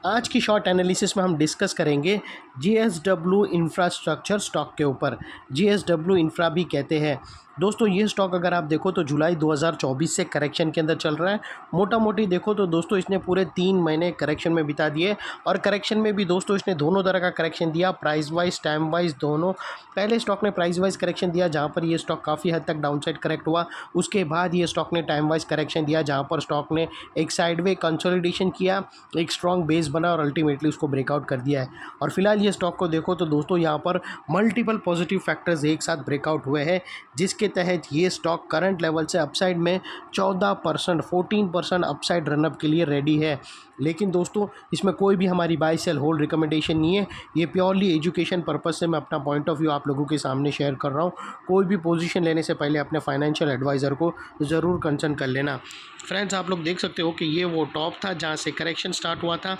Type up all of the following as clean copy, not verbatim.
आज की short analysis में हम डिस्कस करेंगे जीएसडब्ल्यू इंफ्रास्ट्रक्चर स्टॉक के ऊपर। जीएसडब्ल्यू इंफ्रा भी कहते हैं। दोस्तों ये स्टॉक अगर आप देखो तो जुलाई 2024 से करेक्शन के अंदर चल रहा है। मोटा मोटी देखो तो दोस्तों इसने पूरे 3 महीने करेक्शन में बिता दिए और करेक्शन में भी दोस्तों इसने दोनों तरह का करेक्शन दिया, प्राइस वाइज टाइम वाइज दोनों। पहले स्टॉक ने प्राइस वाइज करेक्शन दिया जहाँ पर ये स्टॉक काफ़ी हद तक डाउनसाइड करेक्ट हुआ। उसके बाद ये स्टॉक ने टाइम वाइज करेक्शन दिया जहाँ पर स्टॉक ने एक साइडवे कंसोलिडेशन किया, एक स्ट्रॉन्ग बेस बना और अल्टीमेटली उसको ब्रेकआउट कर दिया है। और फिलहाल ये स्टॉक को देखो तो दोस्तों यहाँ पर मल्टीपल पॉजिटिव फैक्टर्स एक साथ ब्रेकआउट हुए हैं, जिसके तहत ये स्टॉक करंट लेवल से अपसाइड में 14% 14% अपसाइड रनअप के लिए रेडी है। लेकिन दोस्तों इसमें कोई भी हमारी बाय सेल होल्ड रिकमेंडेशन नहीं है। ये प्योरली एजुकेशन पर्पस से मैं अपना पॉइंट ऑफ व्यू आप लोगों के सामने शेयर कर रहा हूँ। कोई भी पोजीशन लेने से पहले अपने फाइनेंशियल एडवाइज़र को ज़रूर कंसल्ट कर लेना। फ्रेंड्स आप लोग देख सकते हो कि ये वो टॉप था जहाँ से करेक्शन स्टार्ट हुआ था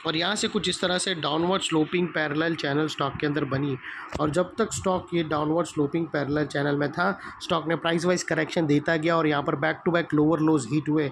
और यहाँ से कुछ इस तरह से downward sloping parallel channel stock के अंदर बनी। और जब तक स्टॉक ये डाउनवर्ड स्लोपिंग पैरेलल चैनल में था, स्टॉक ने प्राइस वाइज करेक्शन देता गया और यहाँ पर back to back lower lows hit हुए।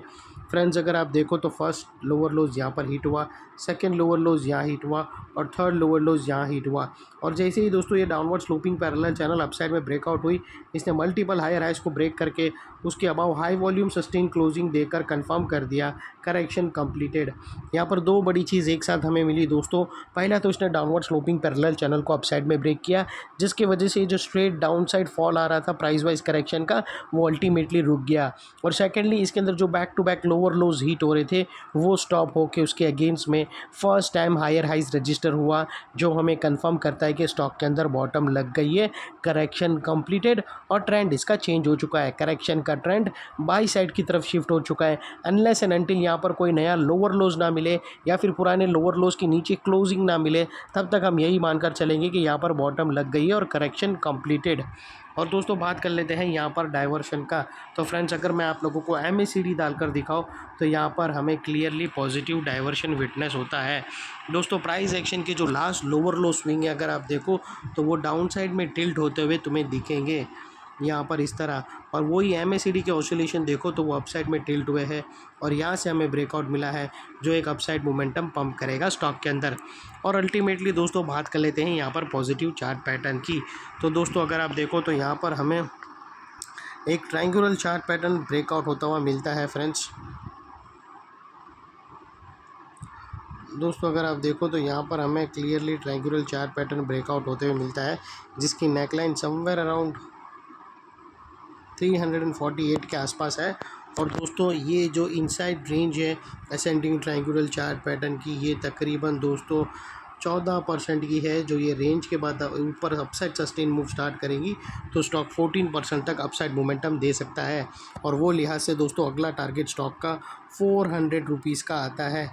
फ्रेंड्स अगर आप देखो तो फर्स्ट लोअर लोज यहाँ पर हिट हुआ, सेकंड लोअर लोज यहाँ हिट हुआ और थर्ड लोअर लोज यहाँ हिट हुआ। और जैसे ही दोस्तों ये downward sloping parallel channel upside में ब्रेकआउट हुई, इसने मल्टीपल हायर हाइज को ब्रेक करके उसके above high volume sustain closing देकर कंफर्म कर दिया करेक्शन कंप्लीटेड। यहाँ पर दो बड़ी चीज़ एक साथ हमें मिली दोस्तों। पहला तो इसने डाउनवर्ड स्लोपिंग पैरेलल चैनल को अपसाइड में ब्रेक किया, जिसकी वजह से जो स्ट्रेट डाउन साइड फॉल आ रहा था प्राइस वाइज करेक्शन का, वो अल्टीमेटली रुक गया। और सेकेंडली इसके अंदर जो back to back lower lows hit हो रहे थे वो स्टॉप होकर उसके अगेंस्ट में first time higher highs register हुआ, जो हमें कंफर्म करता है कि स्टॉक के अंदर बॉटम लग गई है, करेक्शन कंप्लीटेड और ट्रेंड इसका चेंज हो चुका है। करेक्शन का ट्रेंड बाई साइड की तरफ शिफ्ट हो चुका है। अनलेस एंड अनटिल यहाँ पर कोई नया लोअर लोज ना मिले या फिर पुराने लोअर लोज के नीचे क्लोजिंग ना मिले, तब तक हम यही मानकर चलेंगे कि यहाँ पर बॉटम लग गई है और करेक्शन कंप्लीटेड। और दोस्तों बात कर लेते हैं यहाँ पर डाइवर्शन का। तो फ्रेंड्स अगर मैं आप लोगों को MACD डालकर दिखाऊँ तो यहाँ पर हमें क्लियरली पॉजिटिव डाइवर्शन विटनेस होता है। दोस्तों प्राइस एक्शन के जो लास्ट लोअर लो स्विंग है अगर आप देखो तो वो डाउन साइड में टिल्ट होते हुए तुम्हें दिखेंगे यहाँ पर इस तरह। और वही MACD के ऑसिलेशन देखो तो वो अपसाइड में टिल्ट हुए हैं और यहाँ से हमें ब्रेकआउट मिला है, जो एक अपसाइड मोमेंटम पंप करेगा स्टॉक के अंदर। और अल्टीमेटली दोस्तों बात कर लेते हैं यहाँ पर पॉजिटिव चार्ट पैटर्न की। तो दोस्तों अगर आप देखो तो यहाँ पर हमें एक ट्रायंगुलर चार्ट पैटर्न ब्रेकआउट होता हुआ मिलता है। फ्रेंड्स दोस्तों अगर आप देखो तो यहाँ पर हमें clearly triangular chart pattern breakout होते हुए मिलता है, जिसकी नेकलाइन समवेयर अराउंड 348 के आसपास है। और दोस्तों ये जो इनसाइड रेंज है असेंडिंग ट्रायंगुलर चार्ट पैटर्न की, ये तकरीबन दोस्तों 14% की है। जो ये रेंज के बाद ऊपर अपसाइड सस्टेन मूव स्टार्ट करेंगी तो स्टॉक 14% तक अपसाइड मोमेंटम दे सकता है। और वो लिहाज से दोस्तों अगला टारगेट स्टॉक का 400 रुपीज़ का आता है।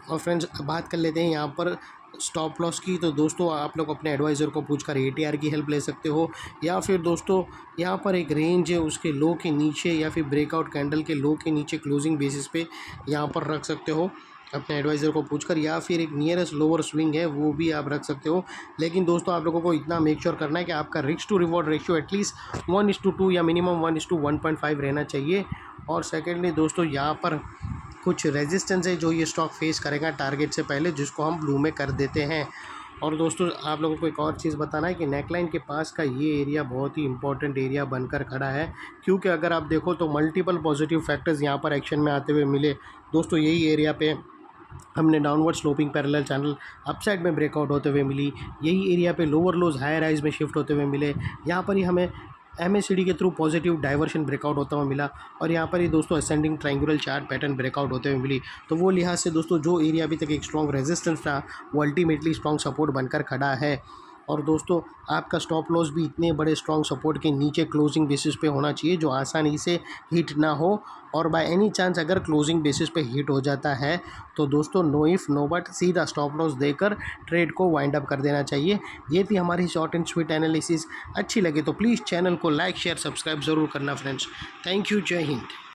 और फ्रेंड्स बात कर लेते हैं यहाँ पर स्टॉप लॉस की। तो दोस्तों आप लोग अपने एडवाइज़र को पूछकर ATR की हेल्प ले सकते हो, या फिर दोस्तों यहाँ पर एक रेंज है उसके लो के नीचे या फिर ब्रेकआउट कैंडल के लो के नीचे क्लोजिंग बेसिस पे यहाँ पर रख सकते हो अपने एडवाइज़र को पूछकर, या फिर एक नियरेस्ट लोअर स्विंग है वो भी आप रख सकते हो। लेकिन दोस्तों आप लोगों को इतना मेक श्योर करना है कि आपका risk to reward ratio at least 1:2 या मिनिमम 1:1.5 रहना चाहिए। और सेकेंडली दोस्तों यहाँ पर कुछ रेजिस्टेंस है जो ये स्टॉक फेस करेगा टारगेट से पहले, जिसको हम ब्लू में कर देते हैं। और दोस्तों आप लोगों को एक और चीज़ बताना है कि नेकलाइन के पास का ये एरिया बहुत ही इंपॉर्टेंट एरिया बनकर खड़ा है, क्योंकि अगर आप देखो तो मल्टीपल पॉजिटिव फैक्टर्स यहाँ पर एक्शन में आते हुए मिले। दोस्तों यही एरिया पे हमने downward sloping parallel channel upside में ब्रेकआउट होते हुए मिली, यही एरिया पे लोअर लोज हायर हाइज में शिफ्ट होते हुए मिले, यहाँ पर ही हमें MACD के थ्रू पॉजिटिव डाइवर्शन ब्रेकआउट होता हुआ मिला और यहाँ पर ही दोस्तों ascending triangular chart pattern breakout होते हुए मिली। तो वो लिहाज से दोस्तों जो एरिया अभी तक एक स्ट्रॉन्ग रेजिस्टेंस था वो अल्टीमेटली स्ट्रॉन्ग सपोर्ट बनकर खड़ा है। और दोस्तों आपका स्टॉप लॉस भी इतने बड़े स्ट्रॉन्ग सपोर्ट के नीचे क्लोजिंग बेसिस पे होना चाहिए जो आसानी से हिट ना हो। और बाय एनी चांस अगर क्लोजिंग बेसिस पे हिट हो जाता है तो दोस्तों नो इफ़ नो बट सीधा स्टॉप लॉस देकर ट्रेड को वाइंड अप कर देना चाहिए। ये थी हमारी शॉर्ट एंड स्वीट एनालिसिस। अच्छी लगे तो प्लीज़ चैनल को लाइक शेयर सब्सक्राइब ज़रूर करना फ्रेंड्स। थैंक यू, जय हिंद।